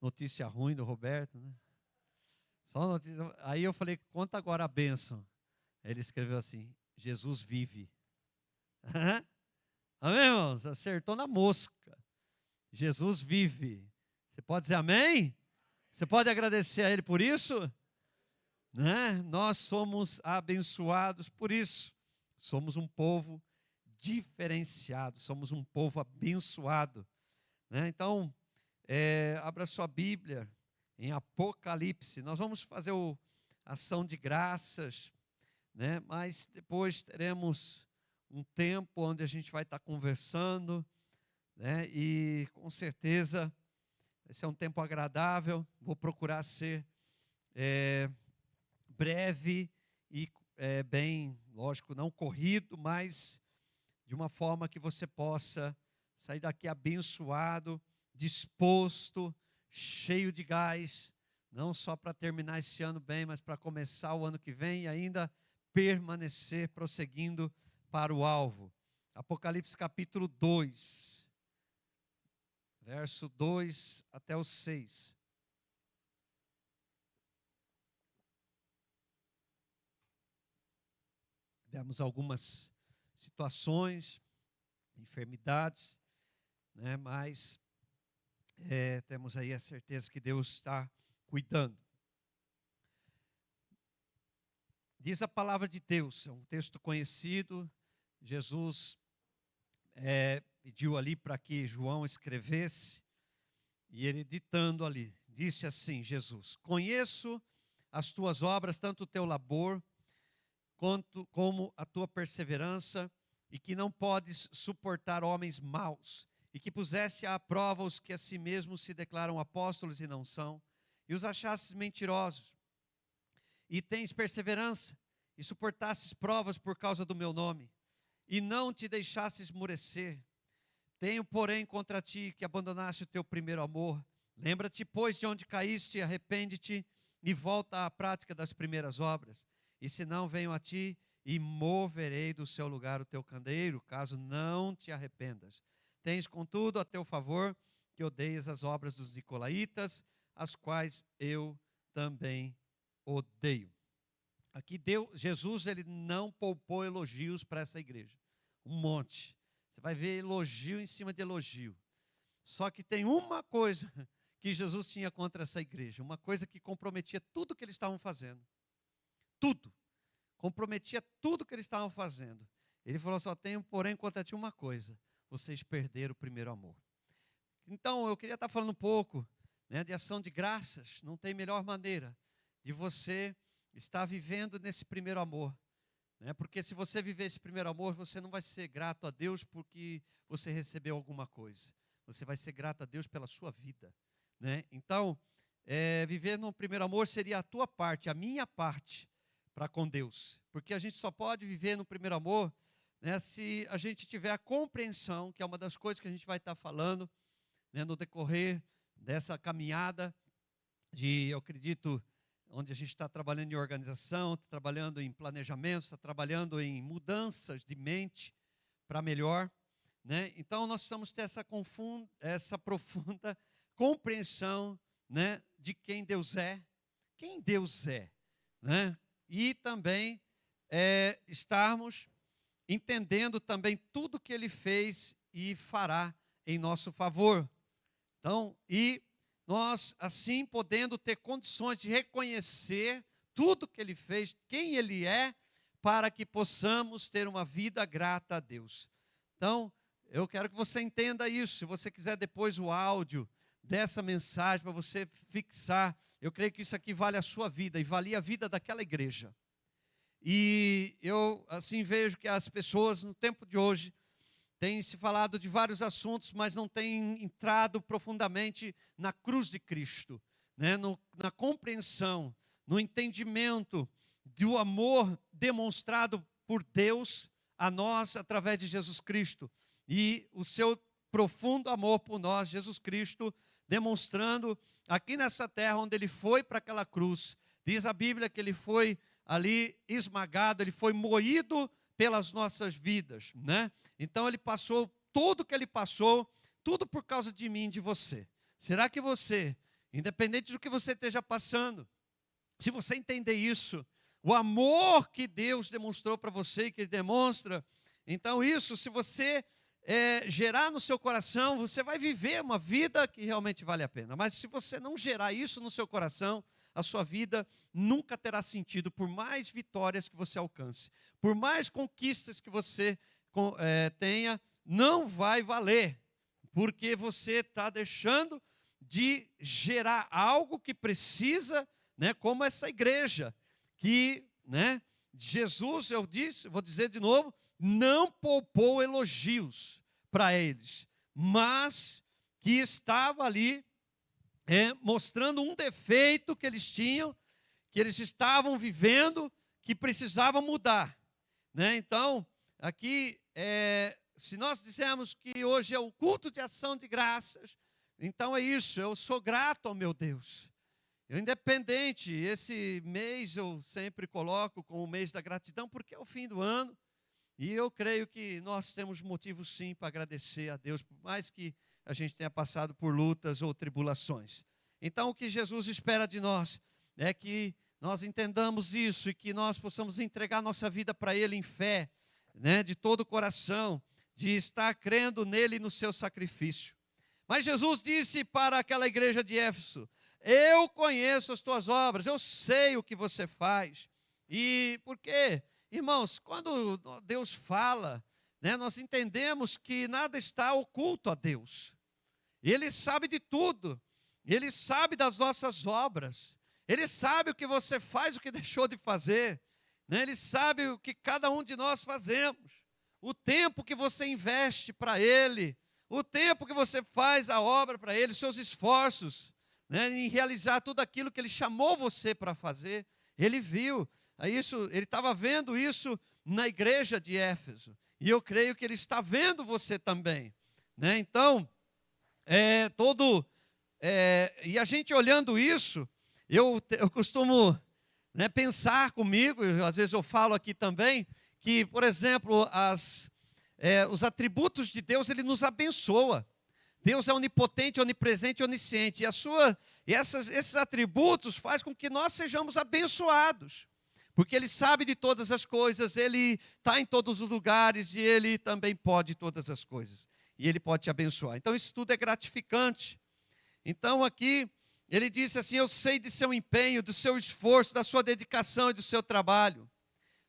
notícia ruim do Roberto, né? Só notícia. Aí eu falei, conta agora a bênção. Aí ele escreveu assim, Jesus vive. Amém, irmãos? Acertou na mosca. Jesus vive. Você pode dizer amém? Você pode agradecer a Ele por isso? Né? Nós somos abençoados por isso. Somos um povo diferenciado, somos um povo abençoado. Né? Então, abra sua Bíblia em Apocalipse. Nós vamos fazer a ação de graças, né? Mas depois teremos um tempo onde a gente vai estar conversando, né? E com certeza vai ser um tempo agradável. Vou procurar ser breve e bem, lógico, não corrido, mas de uma forma que você possa sair daqui abençoado, disposto, cheio de gás, não só para terminar esse ano bem, mas para começar o ano que vem e ainda permanecer prosseguindo para o alvo. Apocalipse capítulo 2, verso 2 até o 6. Vemos algumas situações, enfermidades, né? Mas temos aí a certeza que Deus está cuidando. Diz a palavra de Deus, é um texto conhecido. Jesus pediu ali para que João escrevesse, e ele ditando ali, disse assim, Jesus: conheço as tuas obras, tanto o teu labor, como a tua perseverança, e que não podes suportar homens maus, e que puseste à prova os que a si mesmos se declaram apóstolos e não são, e os achastes mentirosos, e tens perseverança, e suportastes provas por causa do meu nome, e não te deixastes esmurecer. Tenho, porém, contra ti que abandonaste o teu primeiro amor. Lembra-te, pois, de onde caíste, arrepende-te, e volta à prática das primeiras obras. E se não, venho a ti e moverei do seu lugar o teu candeeiro, caso não te arrependas. Tens, contudo, a teu favor que odeias as obras dos nicolaítas, as quais eu também odeio. Aqui Jesus ele não poupou elogios para essa igreja. Um monte. Você vai ver elogio em cima de elogio. Só que tem uma coisa que Jesus tinha contra essa igreja, uma coisa que comprometia tudo que eles estavam fazendo. Tudo. Comprometia tudo que eles estavam fazendo. Ele falou: só tenho, porém, contra ti uma coisa: vocês perderam o primeiro amor. Então, eu queria estar falando um pouco, né, de ação de graças. Não tem melhor maneira de você estar vivendo nesse primeiro amor. Né? Porque se você viver esse primeiro amor, você não vai ser grato a Deus porque você recebeu alguma coisa. Você vai ser grato a Deus pela sua vida. Né? Então, viver no primeiro amor seria a tua parte, a minha parte para com Deus. Porque a gente só pode viver no primeiro amor, né, se a gente tiver a compreensão, que é uma das coisas que a gente vai estar falando, né, no decorrer dessa caminhada eu acredito, onde a gente está trabalhando em organização, está trabalhando em planejamento, está trabalhando em mudanças de mente para melhor. Né? Então, nós precisamos ter essa profunda compreensão, né, de quem Deus é, né? E também estarmos entendendo também tudo que Ele fez e fará em nosso favor. Então, e nós, assim, podendo ter condições de reconhecer tudo que Ele fez, quem Ele é, para que possamos ter uma vida grata a Deus. Então, eu quero que você entenda isso. Se você quiser depois o áudio dessa mensagem para você fixar, eu creio que isso aqui vale a sua vida e valia a vida daquela igreja. E eu, assim, vejo que as pessoas no tempo de hoje têm se falado de vários assuntos, mas não têm entrado profundamente na cruz de Cristo, né? Na compreensão, no entendimento do amor demonstrado por Deus a nós através de Jesus Cristo. E o seu profundo amor por nós, Jesus Cristo, demonstrando aqui nessa terra onde Ele foi para aquela cruz. Diz a Bíblia que Ele foi ali esmagado, Ele foi moído pelas nossas vidas, né? Então Ele passou tudo que Ele passou, tudo por causa de mim e de você. Será que você independente do que você esteja passando. Se você entender isso, o amor que Deus demonstrou para você e que Ele demonstra, então isso, se você gerar no seu coração, você vai viver uma vida que realmente vale a pena. Mas se você não gerar isso no seu coração, a sua vida nunca terá sentido, por mais vitórias que você alcance, por mais conquistas que você tenha, não vai valer, porque você está deixando de gerar algo que precisa, né, como essa igreja, que, né, Jesus, vou dizer de novo, não poupou elogios para eles, mas que estava ali mostrando um defeito que eles tinham, que eles estavam vivendo, que precisava mudar, né? Então, aqui, se nós dissermos que hoje é o culto de ação de graças, então é isso, eu sou grato ao meu Deus. Independente, esse mês eu sempre coloco como o mês da gratidão, porque é o fim do ano, e eu creio que nós temos motivo sim para agradecer a Deus, por mais que a gente tenha passado por lutas ou tribulações. Então o que Jesus espera de nós é que nós entendamos isso e que nós possamos entregar nossa vida para Ele em fé, né, de todo o coração, de estar crendo nele e no seu sacrifício. Mas Jesus disse para aquela igreja de Éfeso: eu conheço as tuas obras, eu sei o que você faz. E por quê? Irmãos, quando Deus fala, né, nós entendemos que nada está oculto a Deus. Ele sabe de tudo. Ele sabe das nossas obras. Ele sabe o que você faz, o que deixou de fazer, né? Ele sabe o que cada um de nós fazemos. O tempo que você investe para Ele, o tempo que você faz a obra para Ele, os seus esforços, né, em realizar tudo aquilo que Ele chamou você para fazer. Ele viu. Ele estava vendo isso na igreja de Éfeso. E eu creio que Ele está vendo você também, né? Então, e a gente olhando isso, eu costumo, né, pensar comigo, às vezes eu falo aqui também, que, por exemplo, os atributos de Deus, Ele nos abençoa. Deus é onipotente, onipresente e onisciente. E esses atributos fazem com que nós sejamos abençoados. Porque Ele sabe de todas as coisas, Ele está em todos os lugares e Ele também pode todas as coisas. E Ele pode te abençoar. Então isso tudo é gratificante. Então aqui Ele disse assim: eu sei de seu empenho, do seu esforço, da sua dedicação e do seu trabalho,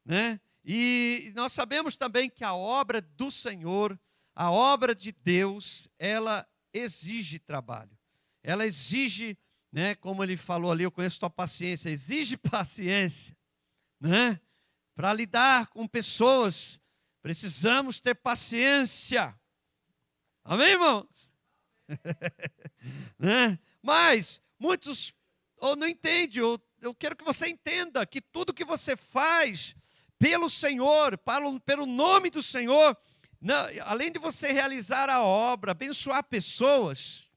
né? E nós sabemos também que a obra do Senhor, a obra de Deus, ela exige trabalho. Ela exige, né, como Ele falou ali, eu conheço tua paciência, exige paciência, né? Para lidar com pessoas, precisamos ter paciência. Amém, irmãos? Né? Mas muitos não entendem. Eu quero que você entenda que tudo que você faz pelo Senhor, pelo nome do Senhor, não, além de você realizar a obra, abençoar pessoas,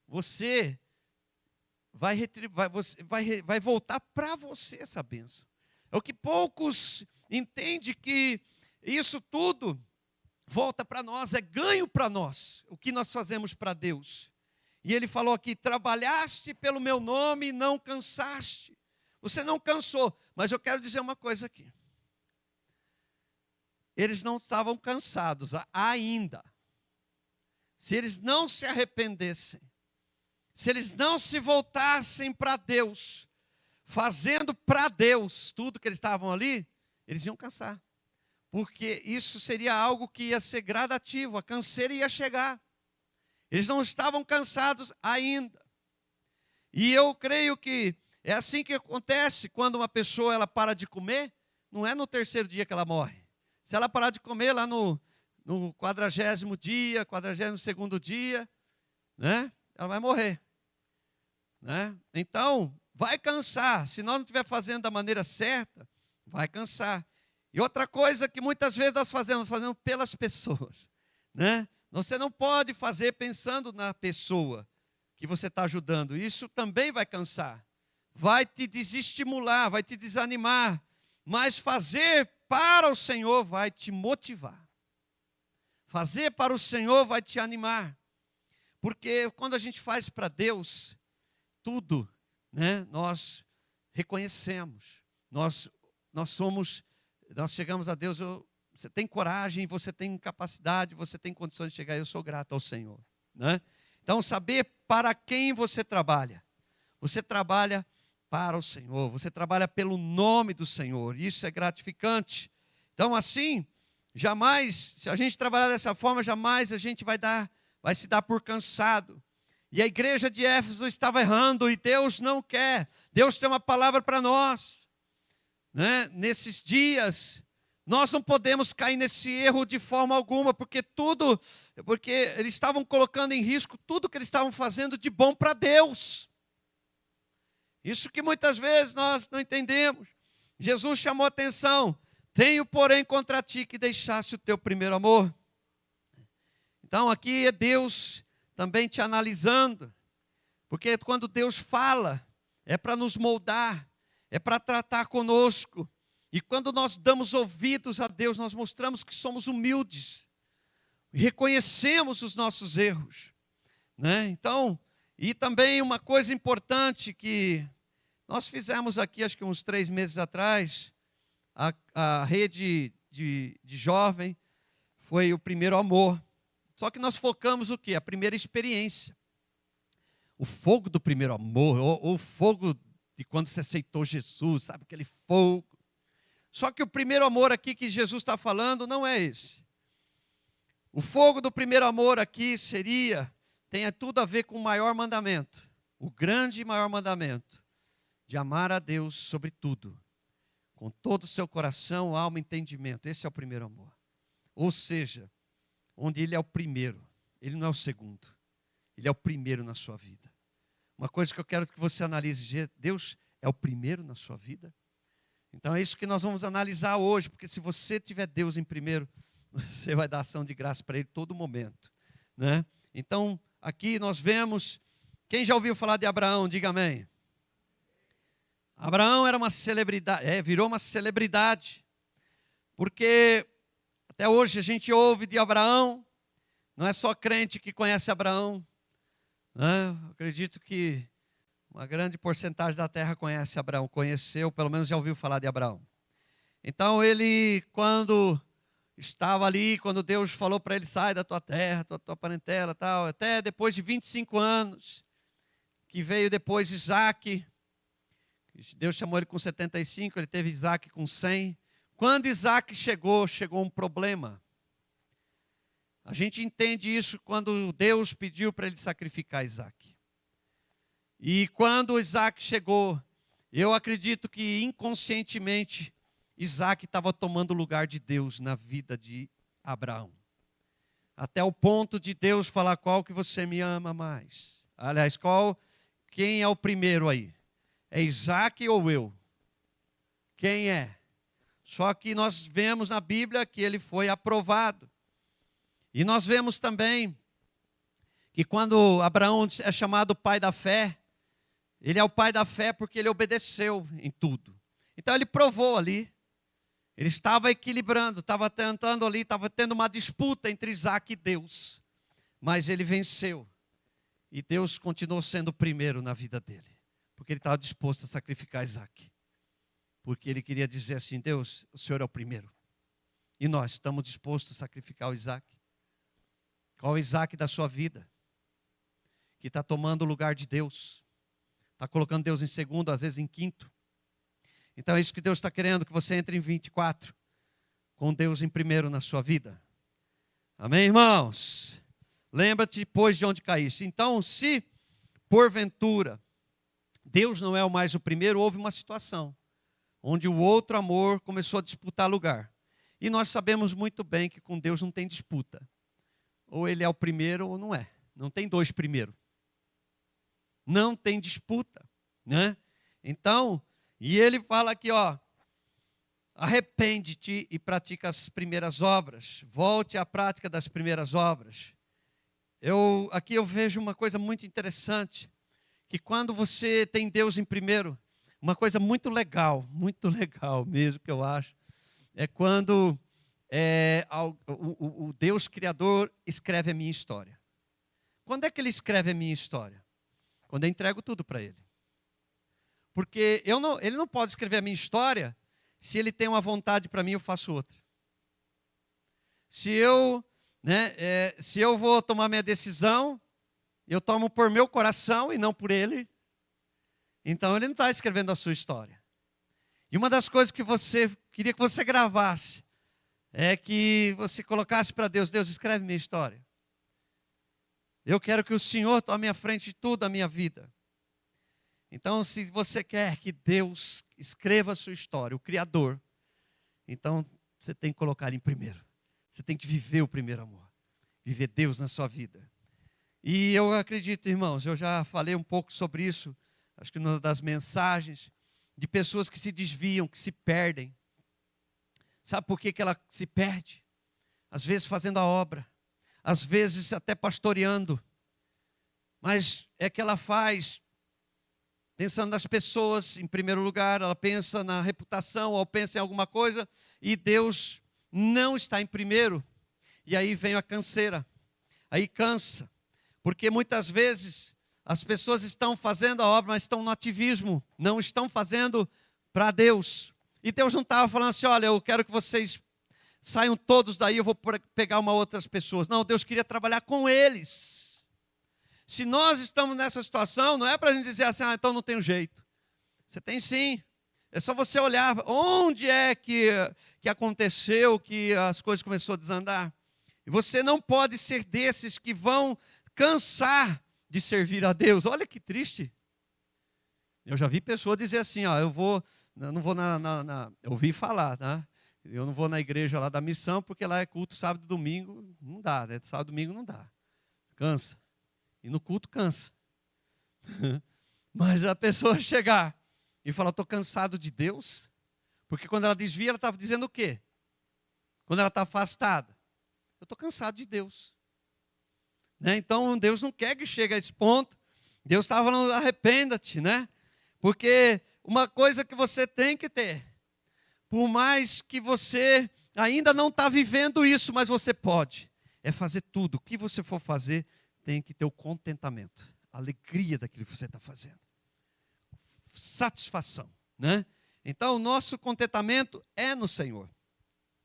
você vai voltar para você essa bênção. É o que poucos entendem, que isso tudo volta para nós, é ganho para nós, o que nós fazemos para Deus. E Ele falou aqui: trabalhaste pelo meu nome e não cansaste. Você não cansou, mas eu quero dizer uma coisa aqui. Eles não estavam cansados ainda. Se eles não se arrependessem, se eles não se voltassem para Deus, fazendo para Deus tudo que eles estavam ali, eles iam cansar. Porque isso seria algo que ia ser gradativo, a canseira ia chegar. Eles não estavam cansados ainda. E eu creio que é assim que acontece quando uma pessoa ela para de comer, não é no terceiro dia que ela morre. Se ela parar de comer lá no 40º dia, 42º dia, né, ela vai morrer, né? Então, vai cansar. Se nós não estiver fazendo da maneira certa, vai cansar. E outra coisa que muitas vezes nós fazemos pelas pessoas, né? Você não pode fazer pensando na pessoa que você está ajudando. Isso também vai cansar. Vai te desestimular, vai te desanimar. Mas fazer para o Senhor vai te motivar. Fazer para o Senhor vai te animar. Porque quando a gente faz para Deus, tudo, né, nós reconhecemos. Nós chegamos a Deus, você tem coragem, você tem capacidade, você tem condições de chegar, eu sou grato ao Senhor, né? Então, saber para quem você trabalha. Você trabalha para o Senhor, você trabalha pelo nome do Senhor, isso é gratificante. Então, assim, jamais, se a gente trabalhar dessa forma, jamais a gente vai se dar por cansado. E a igreja de Éfeso estava errando, e Deus não quer. Deus tem uma palavra para nós, né? Nesses dias, nós não podemos cair nesse erro de forma alguma, porque eles estavam colocando em risco tudo que eles estavam fazendo de bom para Deus. Isso que muitas vezes nós não entendemos. Jesus chamou a atenção: tenho, porém, contra ti que deixaste o teu primeiro amor. Então aqui é Deus também te analisando, porque quando Deus fala, é para nos moldar, é para tratar conosco. E quando nós damos ouvidos a Deus, nós mostramos que somos humildes, reconhecemos os nossos erros, né? Então, e também uma coisa importante que nós fizemos aqui, acho que uns 3 meses atrás, a rede de jovem foi o primeiro amor. Só que nós focamos o quê? A primeira experiência. O fogo do primeiro amor, ou o fogo de quando você aceitou Jesus, sabe, aquele fogo. Só que o primeiro amor aqui que Jesus está falando não é esse. O fogo do primeiro amor aqui tem tudo a ver com o maior mandamento, o grande e maior mandamento, de amar a Deus sobre tudo, com todo o seu coração, alma e entendimento. Esse é o primeiro amor. Ou seja, onde Ele é o primeiro, Ele não é o segundo, Ele é o primeiro na sua vida. Uma coisa que eu quero que você analise: Deus é o primeiro na sua vida? Então é isso que nós vamos analisar hoje, porque se você tiver Deus em primeiro, você vai dar ação de graça para Ele todo momento, né? Então aqui nós vemos, quem já ouviu falar de Abraão, diga amém. Abraão era uma celebridade, virou uma celebridade, porque até hoje a gente ouve de Abraão, não é só crente que conhece Abraão, né? Eu acredito que uma grande porcentagem da terra conhece Abraão, conheceu, pelo menos já ouviu falar de Abraão. Então ele, quando estava ali, quando Deus falou para ele: sai da tua terra, tua parentela, tal, até depois de 25 anos, que veio depois Isaac, Deus chamou ele com 75, ele teve Isaac com 100. Quando Isaac chegou um problema. A gente entende isso quando Deus pediu para ele sacrificar Isaac. E quando Isaac chegou, eu acredito que inconscientemente Isaac estava tomando o lugar de Deus na vida de Abraão. Até o ponto de Deus falar: qual que você me ama mais? Aliás, quem é o primeiro aí? É Isaac ou eu? Quem é? Só que nós vemos na Bíblia que ele foi aprovado. E nós vemos também que quando Abraão é chamado pai da fé, ele é o pai da fé porque ele obedeceu em tudo. Então ele provou ali. Ele estava equilibrando, estava tentando ali, estava tendo uma disputa entre Isaac e Deus. Mas ele venceu. E Deus continuou sendo o primeiro na vida dele. Porque ele estava disposto a sacrificar Isaac. Porque ele queria dizer assim: Deus, o Senhor é o primeiro. E nós estamos dispostos a sacrificar o Isaac. Qual é o Isaac da sua vida? Que está tomando o lugar de Deus. Está colocando Deus em segundo, às vezes em quinto. Então é isso que Deus está querendo, que você entre em 24, com Deus em primeiro na sua vida. Amém, irmãos? Lembra-te, pois, de onde caíste. Então, se porventura Deus não é mais o primeiro, houve uma situação onde o outro amor começou a disputar lugar. E nós sabemos muito bem que com Deus não tem disputa. Ou ele é o primeiro ou não é. Não tem dois primeiros. Não tem disputa, né? Então, e ele fala aqui, ó: arrepende-te e pratica as primeiras obras. Volte à prática das primeiras obras. Aqui eu vejo uma coisa muito interessante, que quando você tem Deus em primeiro, uma coisa muito legal mesmo que eu acho, é quando o Deus Criador escreve a minha história. Quando é que Ele escreve a minha história? Quando eu entrego tudo para Ele. Porque Ele não pode escrever a minha história se Ele tem uma vontade para mim, eu faço outra. Se eu vou tomar minha decisão, eu tomo por meu coração e não por Ele. Então Ele não está escrevendo a sua história. E uma das coisas que queria que você gravasse é que você colocasse para Deus: Deus, escreve minha história. Eu quero que o Senhor tome à frente de tudo a minha vida. Então, se você quer que Deus escreva a sua história, o Criador, então você tem que colocar Ele em primeiro. Você tem que viver o primeiro amor. Viver Deus na sua vida. E eu acredito, irmãos, eu já falei um pouco sobre isso, acho que numa das mensagens, de pessoas que se desviam, que se perdem. Sabe por que ela se perde? Às vezes fazendo a obra, às vezes até pastoreando. Mas é que ela faz pensando nas pessoas em primeiro lugar, ela pensa na reputação, ou pensa em alguma coisa, e Deus não está em primeiro. E aí vem a canseira, aí cansa. Porque muitas vezes as pessoas estão fazendo a obra, mas estão no ativismo, não estão fazendo para Deus. E Deus não estava falando assim: olha, eu quero que vocês saiam todos daí, eu vou pegar outras pessoas. Não, Deus queria trabalhar com eles. Se nós estamos nessa situação, não é para a gente dizer assim: então não tem jeito. Você tem sim. É só você olhar onde é que aconteceu, que as coisas começaram a desandar. E você não pode ser desses que vão cansar de servir a Deus. Olha que triste. Eu já vi pessoas dizer assim: eu não vou eu ouvi falar, né? Eu não vou na igreja lá da missão, porque lá é culto sábado e domingo, não dá, né? Sábado e domingo não dá. Cansa. E no culto cansa. Mas a pessoa chegar e falar: estou cansado de Deus. Porque quando ela desvia, ela estava dizendo o quê? Quando ela está afastada: eu estou cansado de Deus. Né? Então Deus não quer que chegue a esse ponto. Deus estava falando: arrependa-te, né? Porque uma coisa que você tem que ter, por mais que você ainda não está vivendo isso, mas você pode, é fazer tudo. O que você for fazer, tem que ter o contentamento, a alegria daquilo que você está fazendo. Satisfação, né? Então, o nosso contentamento é no Senhor.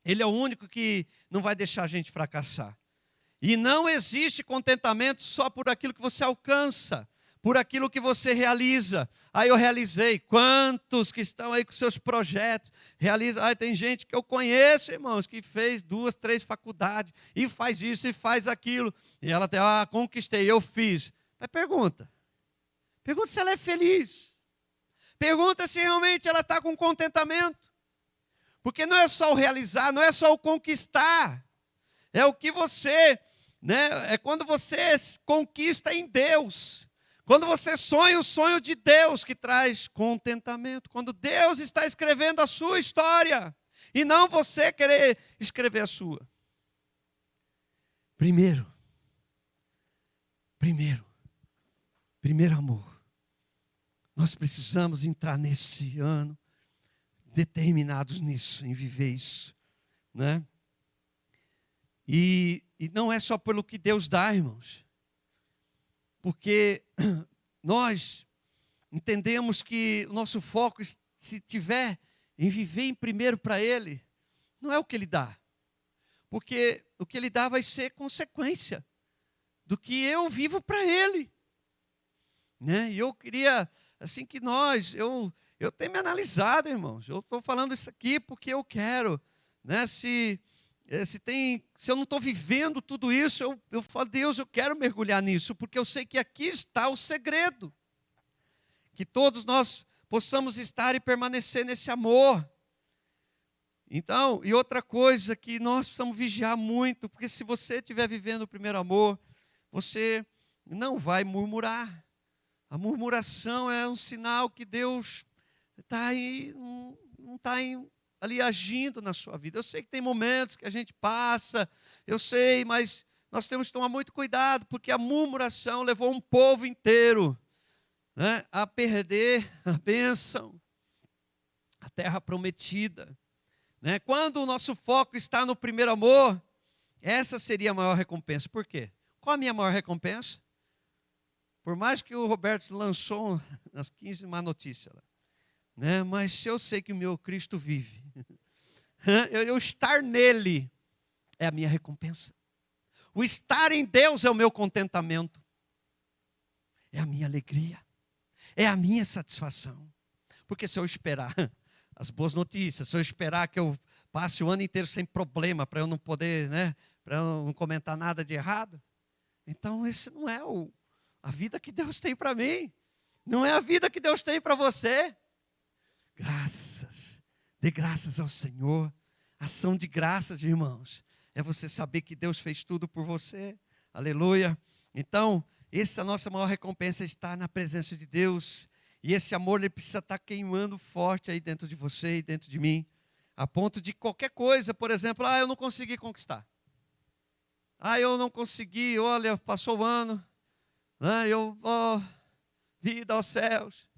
Ele é o único que não vai deixar a gente fracassar. E não existe contentamento só por aquilo que você alcança, por aquilo que você realiza. Eu realizei. Quantos que estão aí com seus projetos? Realiza. Tem gente que eu conheço, irmãos, que fez 2, 3 faculdades, e faz isso e faz aquilo. E ela até: conquistei, eu fiz. Mas pergunta se ela é feliz. Pergunta se realmente ela está com contentamento. Porque não é só o realizar, não é só o conquistar. É o que você, né? É quando você conquista em Deus. Quando você sonha o sonho de Deus, que traz contentamento. Quando Deus está escrevendo a sua história, e não você querer escrever a sua. Primeiro amor. Nós precisamos entrar nesse ano determinados nisso, em viver isso, né? E não é só pelo que Deus dá, irmãos. Porque nós entendemos que o nosso foco, se tiver em viver em primeiro para Ele, não é o que Ele dá. Porque o que Ele dá vai ser consequência do que eu vivo para Ele. Né? E eu queria, assim, que eu tenho me analisado, irmãos. Eu estou falando isso aqui porque eu quero, né? Se eu não estou vivendo tudo isso, eu falo: Deus, eu quero mergulhar nisso, porque eu sei que aqui está o segredo. Que todos nós possamos estar e permanecer nesse amor. Então, e outra coisa que nós precisamos vigiar muito, porque se você estiver vivendo o primeiro amor, você não vai murmurar. A murmuração é um sinal que Deus está aí, não está ali agindo na sua vida. Eu sei que tem momentos que a gente passa, eu sei, mas nós temos que tomar muito cuidado, porque a murmuração levou um povo inteiro, né, a perder a bênção, a terra prometida. Né? Quando o nosso foco está no primeiro amor, essa seria a maior recompensa. Por quê? Qual a minha maior recompensa? Por mais que o Roberto lançou nas 15 má notícias, né? Mas se eu sei que o meu Cristo vive, eu estar nele é a minha recompensa. O estar em Deus é o meu contentamento. É a minha alegria. É a minha satisfação. Porque se eu esperar as boas notícias, se eu esperar que eu passe o ano inteiro sem problema, para eu não poder, né, para eu não comentar nada de errado, então esse não é a vida que Deus tem para mim. Não é a vida que Deus tem para você. Graças. Dê graças ao Senhor. Ação de graças, irmãos. É você saber que Deus fez tudo por você. Aleluia. Então, essa é a nossa maior recompensa, estar na presença de Deus. E esse amor, ele precisa estar queimando forte aí dentro de você e dentro de mim. A ponto de qualquer coisa, por exemplo, eu não consegui conquistar. Eu não consegui, olha, passou o ano. Vida aos céus.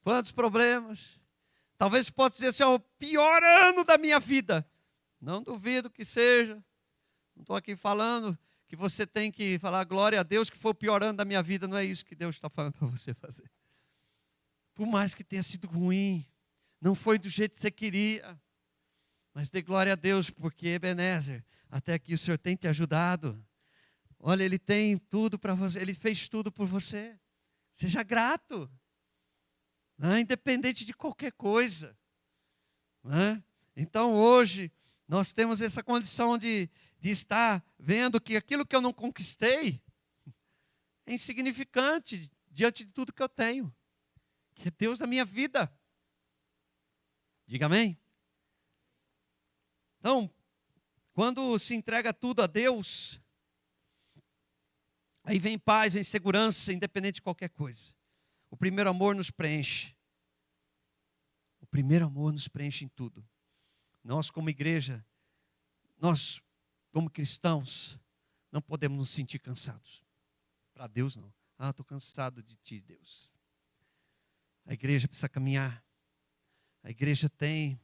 Quantos problemas. Talvez possa dizer assim, o pior ano da minha vida. Não duvido que seja. Não estou aqui falando que você tem que falar glória a Deus que foi o pior ano da minha vida. Não é isso que Deus está falando para você fazer. Por mais que tenha sido ruim, não foi do jeito que você queria. Mas dê glória a Deus, porque Ebenezer, até aqui o Senhor tem te ajudado. Olha, Ele tem tudo para você, Ele fez tudo por você. Seja grato. Independente de qualquer coisa. Então hoje nós temos essa condição de estar vendo que aquilo que eu não conquistei é insignificante diante de tudo que eu tenho, que é Deus na minha vida. Diga amém? Então, quando se entrega tudo a Deus, aí vem paz, vem segurança, independente de qualquer coisa. O primeiro amor nos preenche. O primeiro amor nos preenche em tudo. Nós, como igreja, nós, como cristãos, não podemos nos sentir cansados. Para Deus, não. Estou cansado de ti, Deus. A igreja precisa caminhar. A igreja tem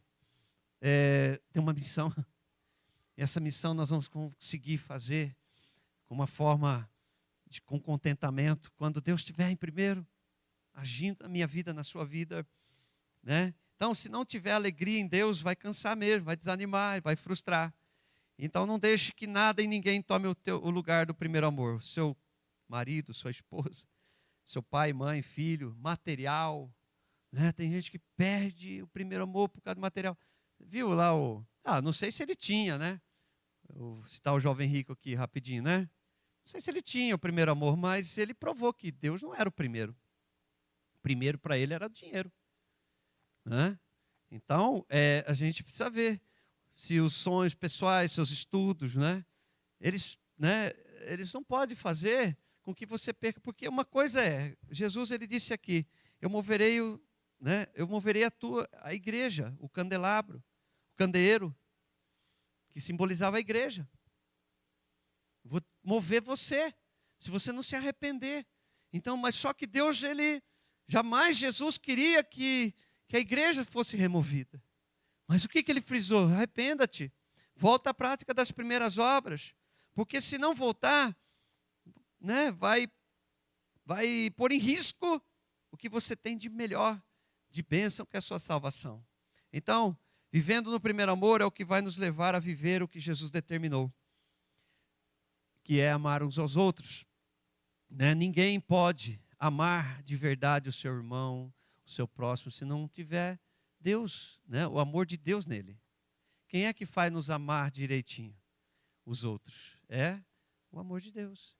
uma missão. E essa missão nós vamos conseguir fazer com uma forma com contentamento, quando Deus estiver em primeiro, agindo na minha vida, na sua vida, né? Então, se não tiver alegria em Deus, vai cansar mesmo, vai desanimar, vai frustrar. Então, não deixe que nada e ninguém tome o lugar do primeiro amor. Seu marido, sua esposa, seu pai, mãe, filho, material, né? Tem gente que perde o primeiro amor por causa do material. Viu lá não sei se ele tinha, né? Vou citar o jovem rico aqui rapidinho, né? Não sei se ele tinha o primeiro amor, mas ele provou que Deus não era o primeiro. O primeiro para ele era o dinheiro. Né? Então, a gente precisa ver se os sonhos pessoais, seus estudos, né? Eles não podem fazer com que você perca, porque uma coisa Jesus ele disse aqui, eu moverei a igreja, o candelabro, o candeeiro, que simbolizava a igreja. Vou mover você, se você não se arrepender. Então, mas só que Deus, jamais Jesus queria que a igreja fosse removida. Mas o que ele frisou? Arrependa-te, volta à prática das primeiras obras, porque se não voltar, né, vai pôr em risco o que você tem de melhor, de bênção, que é a sua salvação. Então, vivendo no primeiro amor é o que vai nos levar a viver o que Jesus determinou, que é amar uns aos outros. Né? Ninguém pode amar de verdade o seu irmão, o seu próximo, se não tiver Deus, né? O amor de Deus nele. Quem é que faz nos amar direitinho? Os outros. É o amor de Deus.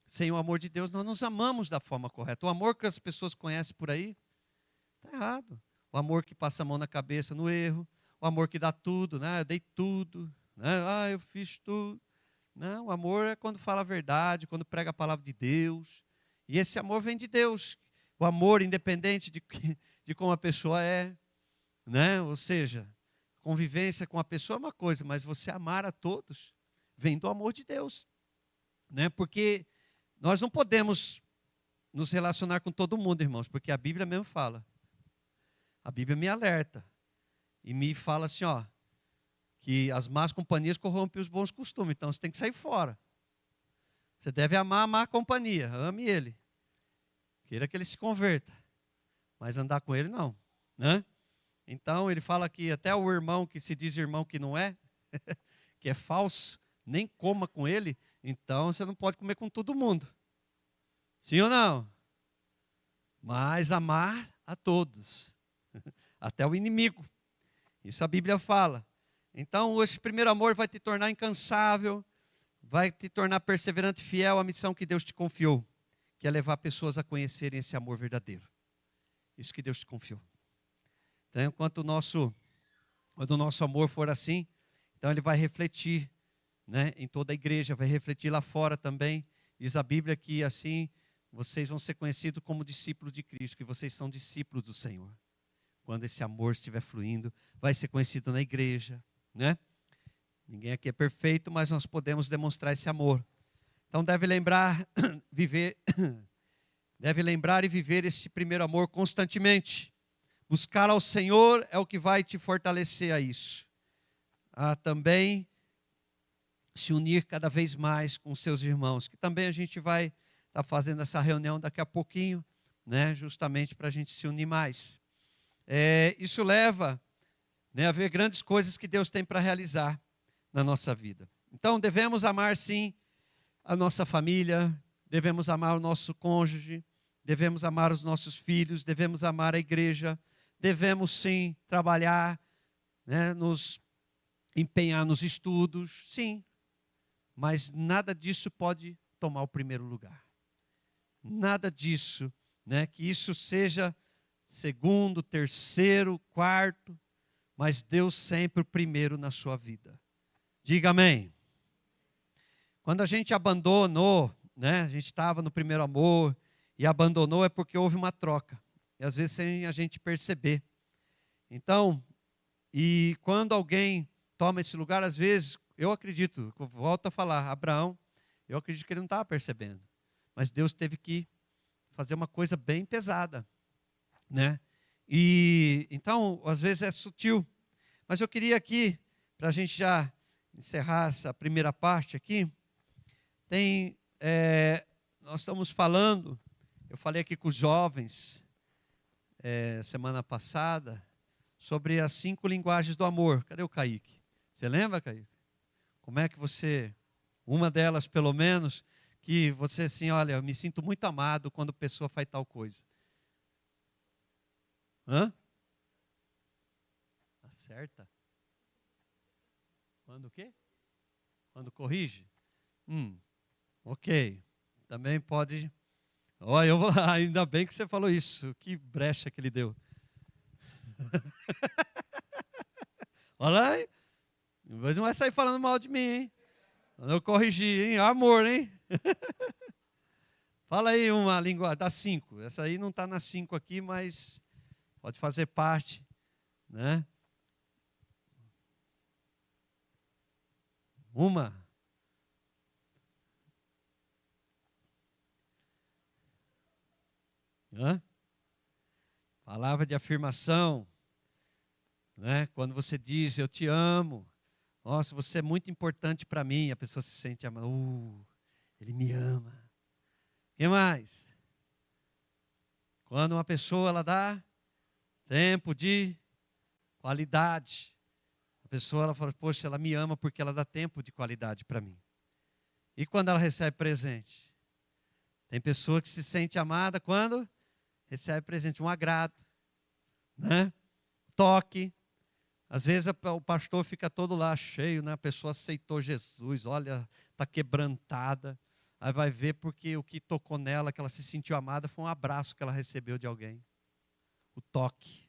Sem o amor de Deus, nós nos amamos da forma correta. O amor que as pessoas conhecem por aí, está errado. O amor que passa a mão na cabeça no erro. O amor que dá tudo, né? Eu dei tudo. Né? Eu fiz tudo. Não, o amor é quando fala a verdade, quando prega a palavra de Deus. E esse amor vem de Deus. O amor, independente de como a pessoa é. Né? Ou seja, convivência com a pessoa é uma coisa, mas você amar a todos vem do amor de Deus. Né? Porque nós não podemos nos relacionar com todo mundo, irmãos, porque a Bíblia mesmo fala. A Bíblia me alerta e me fala assim, que as más companhias corrompem os bons costumes. Então você tem que sair fora. Você deve amar a má companhia, ame ele. queira que ele se converta, mas andar com ele não, né? Então ele fala que até o irmão que se diz irmão que não é, que é falso, nem coma com ele, então você não pode comer com todo mundo. Sim ou não? Mas amar a todos, até o inimigo. Isso a Bíblia fala. Então esse primeiro amor vai te tornar incansável, vai te tornar perseverante e fiel à missão que Deus te confiou, que é levar pessoas a conhecerem esse amor verdadeiro. Isso que Deus te confiou. Então, quando o nosso amor for assim, então ele vai refletir, né, em toda a igreja, vai refletir lá fora também. Diz a Bíblia que assim vocês vão ser conhecidos como discípulos de Cristo, que vocês são discípulos do Senhor. Quando esse amor estiver fluindo, vai ser conhecido na igreja, né? Ninguém aqui é perfeito, mas nós podemos demonstrar esse amor. Então deve lembrar e viver esse primeiro amor constantemente. Buscar ao Senhor é o que vai te fortalecer a isso. Também se unir cada vez mais com seus irmãos, que também a gente vai estar fazendo essa reunião daqui a pouquinho, né, justamente para a gente se unir mais. Isso leva, né, a ver grandes coisas que Deus tem para realizar na nossa vida. Então devemos amar sim a nossa família, devemos amar o nosso cônjuge, devemos amar os nossos filhos, devemos amar a igreja, devemos sim trabalhar, né, nos empenhar nos estudos, sim, mas nada disso pode tomar o primeiro lugar. Nada disso, né, que isso seja segundo, terceiro, quarto, mas Deus sempre o primeiro na sua vida. Diga amém. Quando a gente abandonou, né, a gente estava no primeiro amor e abandonou é porque houve uma troca. E às vezes sem a gente perceber. Então, e quando alguém toma esse lugar, às vezes, eu acredito, volto a falar, Abraão, eu acredito que ele não estava percebendo. Mas Deus teve que fazer uma coisa bem pesada, né? E então, às vezes é sutil. Mas eu queria aqui, para a gente já encerrar essa primeira parte aqui, nós estamos falando, eu falei aqui com os jovens, semana passada, sobre as 5 linguagens do amor. Cadê o Kaique? Você lembra, Kaique? Como é que você, uma delas pelo menos, que você assim, olha, eu me sinto muito amado quando a pessoa faz tal coisa. Acerta? Quando o quê? Quando corrige? Ok. Também pode... Olha, eu vou lá, ainda bem que você falou isso. Que brecha que ele deu. Olha lá, hein? Depois não vai sair falando mal de mim, hein? Quando eu corrigi, hein? Amor, hein? Fala aí uma língua das 5. Essa aí não está nas 5 aqui, mas pode fazer parte, né? Uma. Palavra de afirmação, né? Quando você diz, eu te amo. Nossa, você é muito importante para mim. A pessoa se sente amada. Ele me ama. O que mais? Quando uma pessoa ela dá tempo de qualidade. A pessoa ela fala, poxa, ela me ama porque ela dá tempo de qualidade para mim. E quando ela recebe presente? Tem pessoa que se sente amada quando recebe presente, um agrado, né? Toque. Às vezes o pastor fica todo lá cheio, né? A pessoa aceitou Jesus, olha, está quebrantada. Aí vai ver porque o que tocou nela, que ela se sentiu amada, foi um abraço que ela recebeu de alguém. O toque.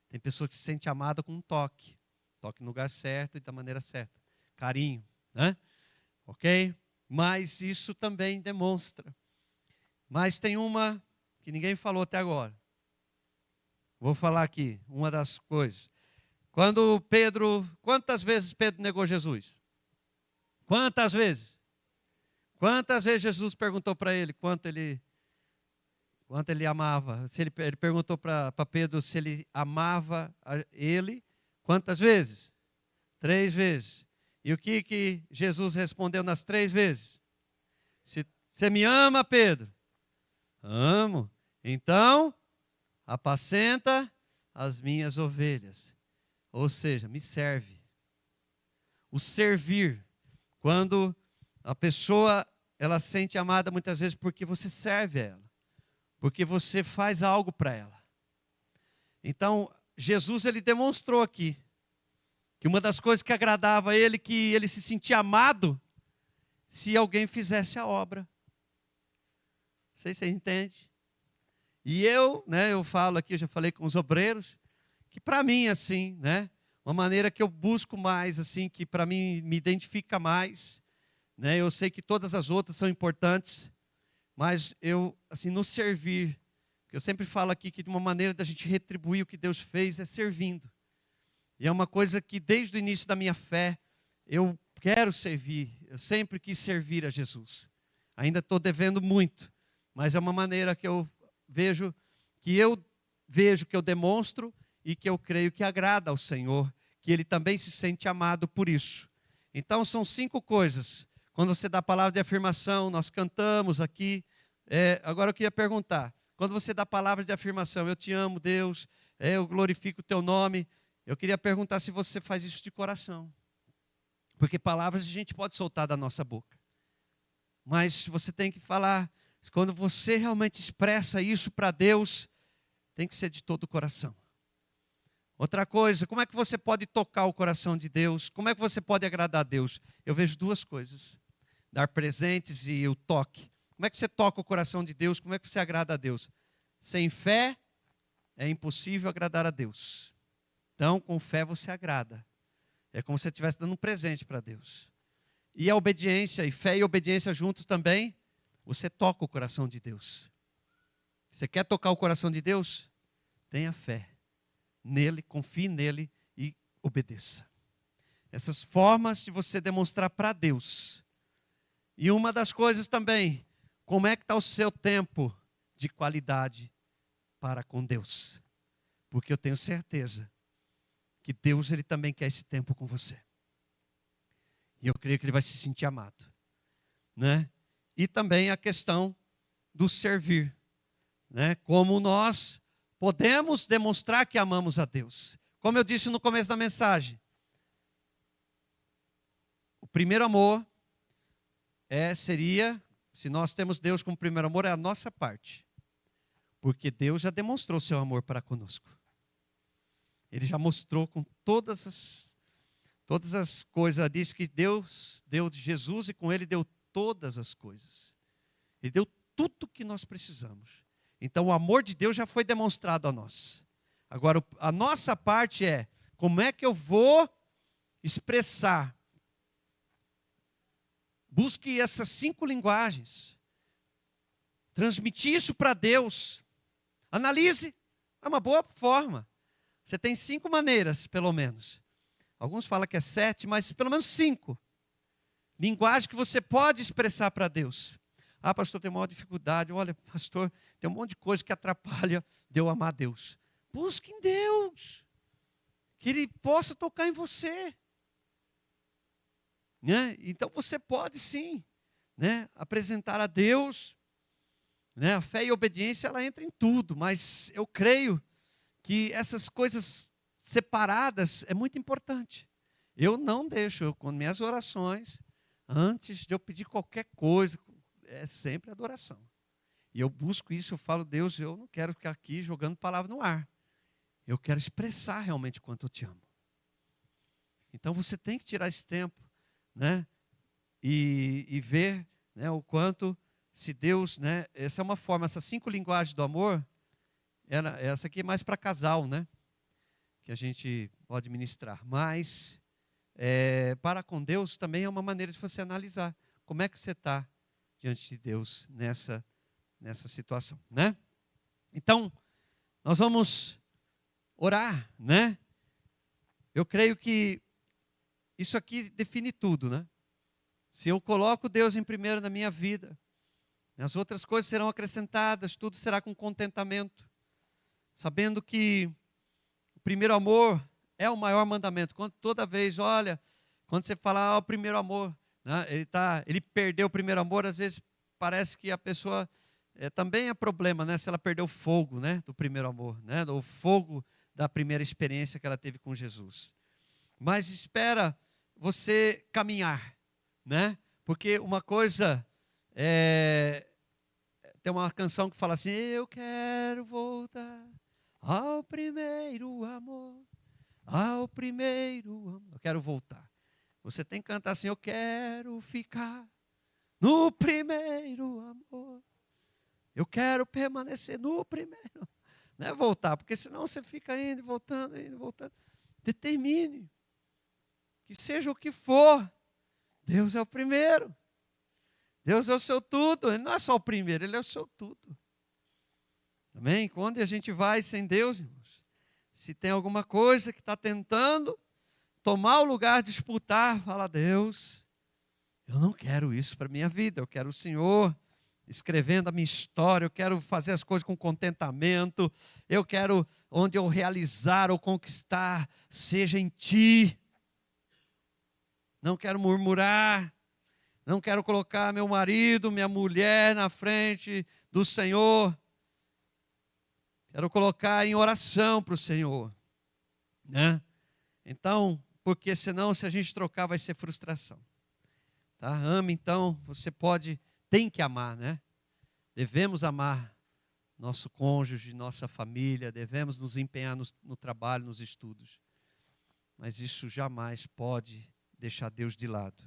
Tem pessoa que se sente amada com um toque. Toque no lugar certo e da maneira certa. Carinho, né? Ok? Mas isso também demonstra. Mas tem uma que ninguém falou até agora. Vou falar aqui, uma das coisas. Quantas vezes Pedro negou Jesus? Quantas vezes? Quantas vezes Jesus perguntou para ele quanto ele amava? Ele perguntou para Pedro se ele amava ele. Quantas vezes? 3 vezes. E o que Jesus respondeu nas 3 vezes? Você me ama, Pedro? Amo. Então, apacenta as minhas ovelhas. Ou seja, me serve. O servir, quando a pessoa ela se sente amada muitas vezes porque você serve a ela, porque você faz algo para ela. Então, Jesus ele demonstrou aqui que uma das coisas que agradava a ele, que ele se sentia amado se alguém fizesse a obra. Não sei se você entende. E eu falo aqui, eu já falei com os obreiros, que para mim, assim, uma maneira que eu busco mais, assim, que para mim me identifica mais, eu sei que todas as outras são importantes, mas eu, assim, no servir, que eu sempre falo aqui que de uma maneira da gente retribuir o que Deus fez é servindo. E é uma coisa que desde o início da minha fé, eu quero servir, eu sempre quis servir a Jesus. Ainda estou devendo muito, mas é uma maneira que eu vejo, que eu demonstro e que eu creio que agrada ao Senhor, que Ele também se sente amado por isso. Então são 5 coisas. Quando você dá a palavra de afirmação, nós cantamos aqui. Agora eu queria perguntar, quando você dá a palavra de afirmação, eu te amo, Deus, eu glorifico o teu nome, eu queria perguntar se você faz isso de coração. Porque palavras a gente pode soltar da nossa boca. Mas você tem que falar, quando você realmente expressa isso para Deus, tem que ser de todo o coração. Outra coisa, como é que você pode tocar o coração de Deus? Como é que você pode agradar a Deus? Eu vejo 2 coisas, dar presentes e o toque. Como é que você toca o coração de Deus? Como é que você agrada a Deus? Sem fé é impossível agradar a Deus. Então, com fé você agrada. É como se você estivesse dando um presente para Deus. E a obediência, e fé e obediência juntos também, você toca o coração de Deus. Você quer tocar o coração de Deus? Tenha fé nele, confie nele e obedeça. Essas formas de você demonstrar para Deus. E uma das coisas também, como é que está o seu tempo de qualidade para com Deus? Porque eu tenho certeza que Deus ele também quer esse tempo com você. E eu creio que ele vai se sentir amado. E também a questão do servir. Como nós podemos demonstrar que amamos a Deus. Como eu disse no começo da mensagem, o primeiro amor seria, se nós temos Deus como primeiro amor, é a nossa parte. Porque Deus já demonstrou seu amor para conosco. Ele já mostrou com todas as coisas. Diz que Deus deu de Jesus e com Ele deu todas as coisas. Ele deu tudo o que nós precisamos. Então o amor de Deus já foi demonstrado a nós. Agora a nossa parte é, como é que eu vou expressar? Busque essas 5 linguagens. Transmitir isso para Deus. Analise. É uma boa forma. Você tem 5 maneiras, pelo menos. Alguns falam que é 7, mas pelo menos 5. Linguagem que você pode expressar para Deus. Ah, pastor, tem maior dificuldade. Olha, pastor, tem um monte de coisa que atrapalha de eu amar Deus. Busque em Deus. Que Ele possa tocar em você. Então você pode sim, apresentar a Deus. A fé e a obediência, ela entra em tudo. Mas eu creio que essas coisas separadas é muito importante. Eu não deixo, com minhas orações, antes de eu pedir qualquer coisa, é sempre adoração. E eu busco isso, eu falo, Deus, eu não quero ficar aqui jogando palavra no ar. Eu quero expressar realmente o quanto eu te amo. Então você tem que tirar esse tempo, e ver, o quanto, se Deus, essa é uma forma, essas 5 linguagens do amor, essa aqui é mais para casal, que a gente pode ministrar. Mas, para com Deus também é uma maneira de você analisar como é que você está diante de Deus nessa situação, Então, nós vamos orar, Eu creio que isso aqui define tudo, Se eu coloco Deus em primeiro na minha vida, as outras coisas serão acrescentadas, tudo será com contentamento. Sabendo que o primeiro amor é o maior mandamento. Toda vez, quando você fala o primeiro amor, ele perdeu o primeiro amor, às vezes parece que a pessoa também é problema, né? Se ela perdeu o fogo, né? Do primeiro amor, né? O fogo da primeira experiência que ela teve com Jesus. Mas espera você caminhar, né? Porque uma coisa tem uma canção que fala assim: eu quero voltar ao primeiro amor, ao primeiro amor. Eu quero voltar. Você tem que cantar assim: eu quero ficar no primeiro amor. Eu quero permanecer no primeiro. Não é voltar, porque senão você fica indo e voltando, indo e voltando. Determine. Que seja o que for, Deus é o primeiro. Deus é o seu tudo. Ele não é só o primeiro, Ele é o seu tudo. Amém? Quando a gente vai sem Deus, irmãos, se tem alguma coisa que está tentando tomar o lugar, disputar, fala: Deus, eu não quero isso para a minha vida. Eu quero o Senhor escrevendo a minha história. Eu quero fazer as coisas com contentamento. Eu quero, onde eu realizar ou conquistar, seja em Ti. Não quero murmurar, não quero colocar meu marido, minha mulher na frente do Senhor. Quero colocar em oração para o Senhor, né? Então, porque senão, se a gente trocar, vai ser frustração. Tá? Ame, então, tem que amar, né? Devemos amar nosso cônjuge, nossa família, devemos nos empenhar no trabalho, nos estudos. Mas isso jamais pode deixar Deus de lado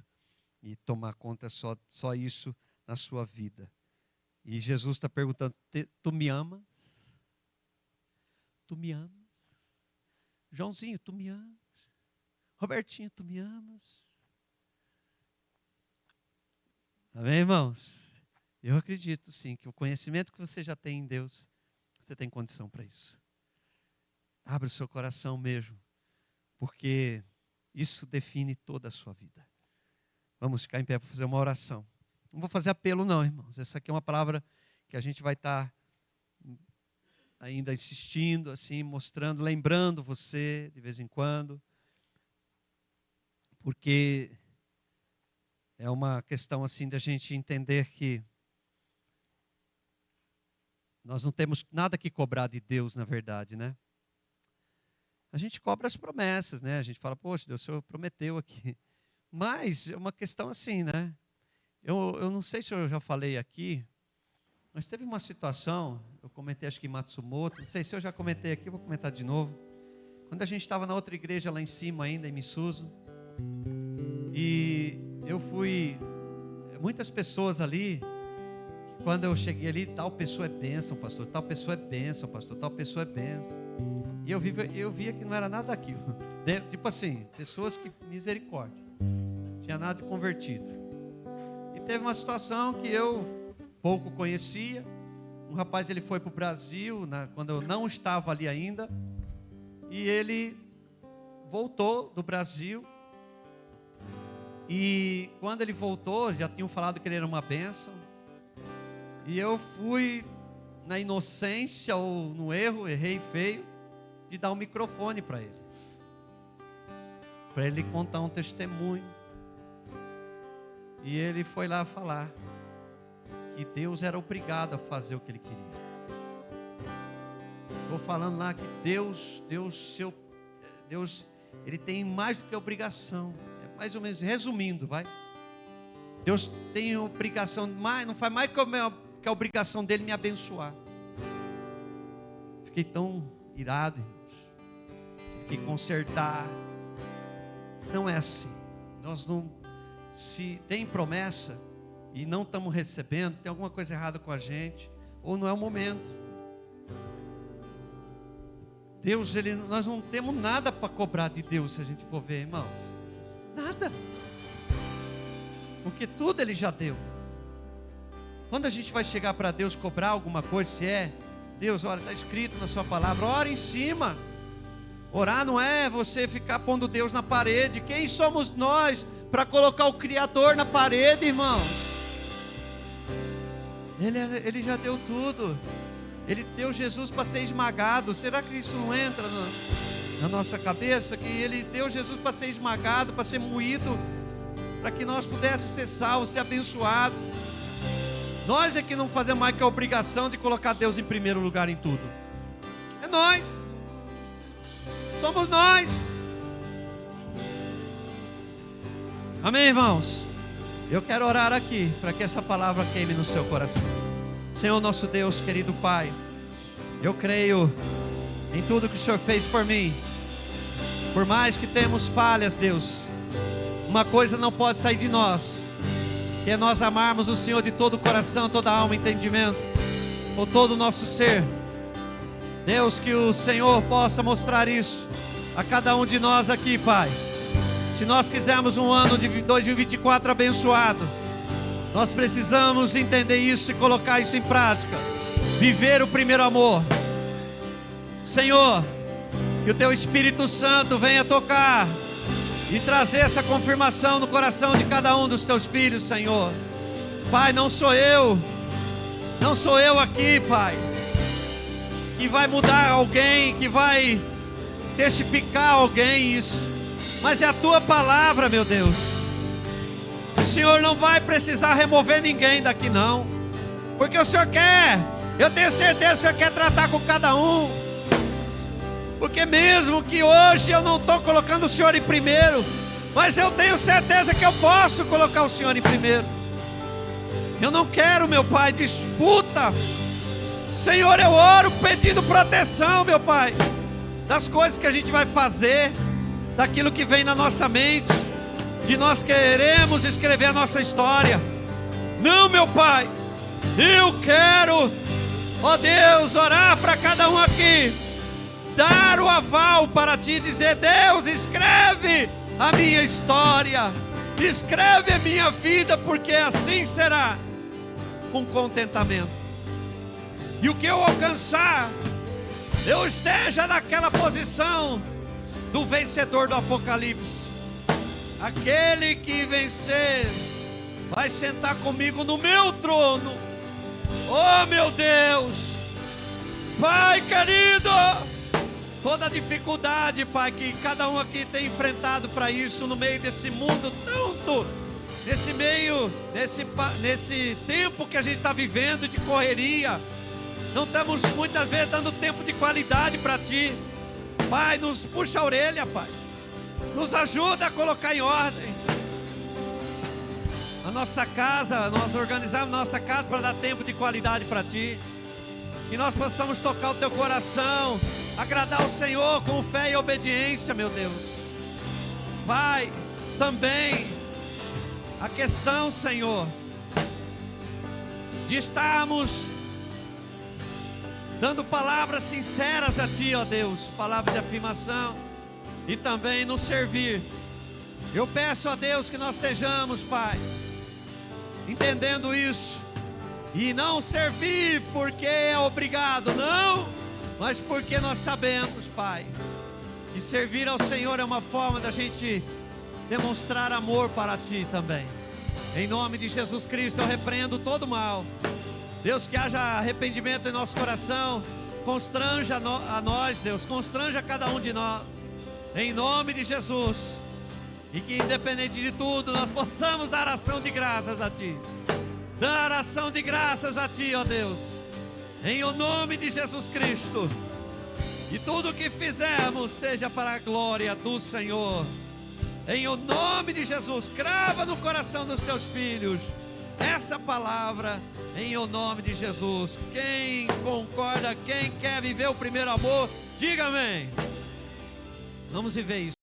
e tomar conta só isso na sua vida. E Jesus está perguntando: tu me amas? Tu me amas? Joãozinho, tu me amas? Robertinho, tu me amas? Amém, irmãos? Eu acredito sim que o conhecimento que você já tem em Deus, você tem condição para isso. Abre o seu coração mesmo, porque isso define toda a sua vida. Vamos ficar em pé para fazer uma oração. Não vou fazer apelo não, irmãos. Essa aqui é uma palavra que a gente vai estar ainda insistindo, assim, mostrando, lembrando você de vez em quando. Porque é uma questão assim da gente entender que nós não temos nada que cobrar de Deus, na verdade, né? A gente cobra as promessas, né? A gente fala: poxa, Deus, o Senhor prometeu aqui. Mas é uma questão assim, né? Eu não sei se eu já falei aqui, mas teve uma situação, eu comentei acho que em Matsumoto, não sei se eu já comentei aqui, vou comentar de novo. Quando a gente estava na outra igreja lá em cima ainda, em Misuzu, e eu fui, muitas pessoas ali, quando eu cheguei ali, tal pessoa é bênção, pastor, tal pessoa é bênção, pastor, tal pessoa é bênção. E eu via que não era nada daquilo. Tipo assim, pessoas que, misericórdia, não tinha nada de convertido. E teve uma situação que eu pouco conhecia. Um rapaz, ele foi para o Brasil, quando eu não estava ali ainda. E ele voltou do Brasil. E quando ele voltou, já tinham falado que ele era uma bênção. E eu fui na inocência ou no erro, errei feio, de dar um microfone para ele contar um testemunho. E ele foi lá falar que Deus era obrigado a fazer o que ele queria. Estou falando lá que Deus, ele tem mais do que obrigação. É mais ou menos, resumindo, vai. Deus tem obrigação, não faz mais que a obrigação dele me abençoar. Fiquei tão irado, irmãos. Fiquei consertar. Não é assim. Nós não, se tem promessa e não estamos recebendo, tem alguma coisa errada com a gente, ou não é o momento. Deus, nós não temos nada para cobrar de Deus, se a gente for ver, irmãos. Nada. Porque tudo Ele já deu. Quando a gente vai chegar para Deus cobrar alguma coisa, se é, Deus, olha, está escrito na sua palavra, ora em cima. Orar não é você ficar pondo Deus na parede. Quem somos nós para colocar o Criador na parede, irmãos? Ele já deu tudo. Ele deu Jesus para ser esmagado. Será que isso não entra na nossa cabeça? Que Ele deu Jesus para ser esmagado, para ser moído, para que nós pudéssemos ser salvos, ser abençoados. Nós é que não fazemos mais que a obrigação de colocar Deus em primeiro lugar em tudo. É nós. Somos nós. Amém, irmãos? Eu quero orar aqui para que essa palavra queime no seu coração. Senhor nosso Deus, querido Pai, eu creio em tudo que o Senhor fez por mim. Por mais que temos falhas, Deus, uma coisa não pode sair de nós, que é nós amarmos o Senhor de todo o coração, toda a alma e entendimento, com todo o nosso ser. Deus, que o Senhor possa mostrar isso a cada um de nós aqui, Pai. Se nós quisermos um ano de 2024 abençoado, nós precisamos entender isso e colocar isso em prática. Viver o primeiro amor. Senhor, que o Teu Espírito Santo venha tocar e trazer essa confirmação no coração de cada um dos Teus filhos, Senhor. Pai, não sou eu aqui, Pai, que vai mudar alguém, que vai testificar alguém isso, mas é a Tua palavra, meu Deus. O Senhor não vai precisar remover ninguém daqui não, porque o Senhor quer, eu tenho certeza que o Senhor quer tratar com cada um, porque mesmo que hoje eu não estou colocando o Senhor em primeiro, mas eu tenho certeza que eu posso colocar o Senhor em primeiro. Eu não quero, meu Pai, disputa. Senhor, eu oro pedindo proteção, meu Pai, das coisas que a gente vai fazer, daquilo que vem na nossa mente, de nós queremos escrever a nossa história. Não, meu Pai, eu quero, ó Deus, orar para cada um aqui, dar o aval para Ti, dizer: Deus, escreve a minha história, escreve a minha vida, porque assim será, com contentamento. E o que eu alcançar, eu esteja naquela posição do vencedor do Apocalipse. Aquele que vencer vai sentar comigo no meu trono. Oh, meu Deus, Pai querido, toda a dificuldade, Pai, que cada um aqui tem enfrentado para isso, no meio desse mundo tanto, nesse tempo que a gente está vivendo de correria, não estamos muitas vezes dando tempo de qualidade para Ti. Pai, nos puxa a orelha, Pai, nos ajuda a colocar em ordem a nossa casa, nós organizamos nossa casa para dar tempo de qualidade para Ti, que nós possamos tocar o Teu coração, agradar o Senhor com fé e obediência, meu Deus. Pai, também a questão, Senhor, de estarmos dando palavras sinceras a Ti, ó Deus, palavras de afirmação, e também nos servir. Eu peço a Deus que nós estejamos, Pai, entendendo isso, e não servir porque é obrigado, não, mas porque nós sabemos, Pai, que servir ao Senhor é uma forma da gente demonstrar amor para Ti também. Em nome de Jesus Cristo eu repreendo todo mal. Deus, que haja arrependimento em nosso coração, constranja a nós, Deus, constranja cada um de nós, em nome de Jesus, e que independente de tudo, nós possamos dar ação de graças a Ti, dar ação de graças a Ti, ó Deus, em o nome de Jesus Cristo, e tudo que fizermos seja para a glória do Senhor, em o nome de Jesus. Crava no coração dos Teus filhos essa palavra, em o nome de Jesus. Quem concorda, quem quer viver o primeiro amor, diga amém. Vamos viver isso.